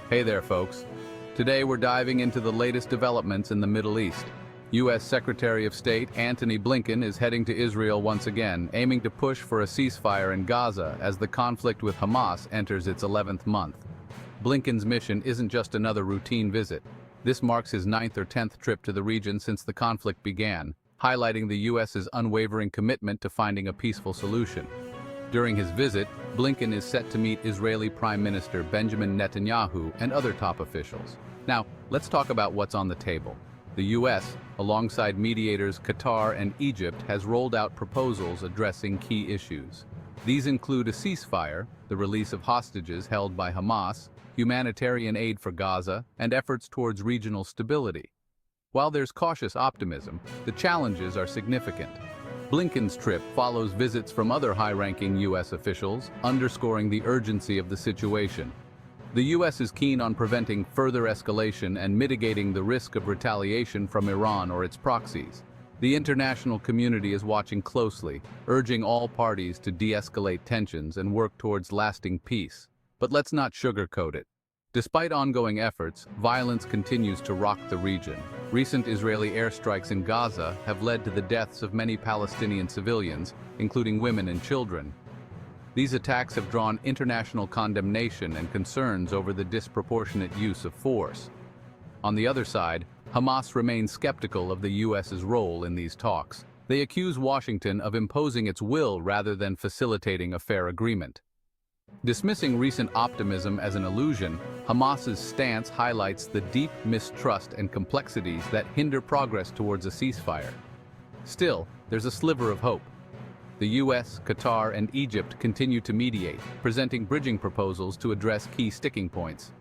Hey there, folks. Today we're diving into the latest developments in the Middle East. U.S. Secretary of State Antony Blinken is heading to Israel once again, aiming to push for a ceasefire in Gaza as the conflict with Hamas enters its 11th month. Blinken's mission isn't just another routine visit. This marks his 9th or 10th trip to the region since the conflict began, highlighting the U.S.'s unwavering commitment to finding a peaceful solution. During his visit, Blinken is set to meet Israeli Prime Minister Benjamin Netanyahu and other top officials. Now, let's talk about what's on the table. The U.S., alongside mediators Qatar and Egypt, has rolled out proposals addressing key issues. These include a ceasefire, the release of hostages held by Hamas, humanitarian aid for Gaza, and efforts towards regional stability. While there's cautious optimism, the challenges are significant. Blinken's trip follows visits from other high-ranking U.S. officials, underscoring the urgency of the situation. The U.S. is keen on preventing further escalation and mitigating the risk of retaliation from Iran or its proxies. The international community is watching closely, urging all parties to de-escalate tensions and work towards lasting peace. But let's not sugarcoat it. Despite ongoing efforts, violence continues to rock the region. Recent Israeli airstrikes in Gaza have led to the deaths of many Palestinian civilians, including women and children. These attacks have drawn international condemnation and concerns over the disproportionate use of force. On the other side, Hamas remains skeptical of the U.S.'s role in these talks. They accuse Washington of imposing its will rather than facilitating a fair agreement. Dismissing recent optimism as an illusion, Hamas's stance highlights the deep mistrust and complexities that hinder progress towards a ceasefire. Still, there's a sliver of hope. The U.S., Qatar, and Egypt continue to mediate, presenting bridging proposals to address key sticking points.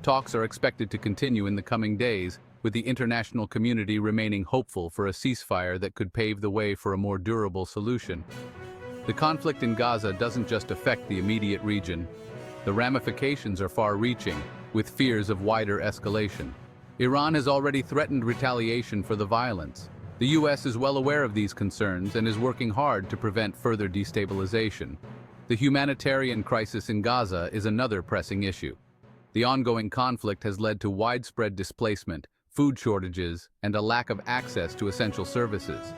Talks are expected to continue in the coming days, with the international community remaining hopeful for a ceasefire that could pave the way for a more durable solution. The conflict in Gaza doesn't just affect the immediate region. The ramifications are far-reaching, with fears of wider escalation. Iran has already threatened retaliation for the violence. The U.S. is well aware of these concerns and is working hard to prevent further destabilization. The humanitarian crisis in Gaza is another pressing issue. The ongoing conflict has led to widespread displacement, food shortages, and a lack of access to essential services.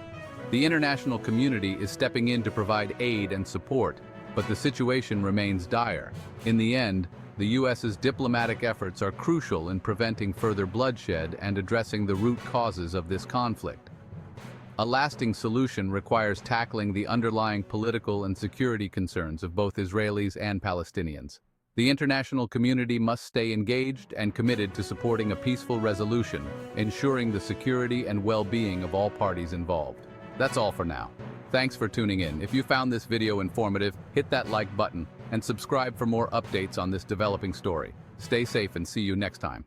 The international community is stepping in to provide aid and support, but the situation remains dire. In the end, the U.S.'s diplomatic efforts are crucial in preventing further bloodshed and addressing the root causes of this conflict. A lasting solution requires tackling the underlying political and security concerns of both Israelis and Palestinians. The international community must stay engaged and committed to supporting a peaceful resolution, ensuring the security and well-being of all parties involved. That's all for now. Thanks for tuning in. If you found this video informative, hit that like button and subscribe for more updates on this developing story. Stay safe and see you next time.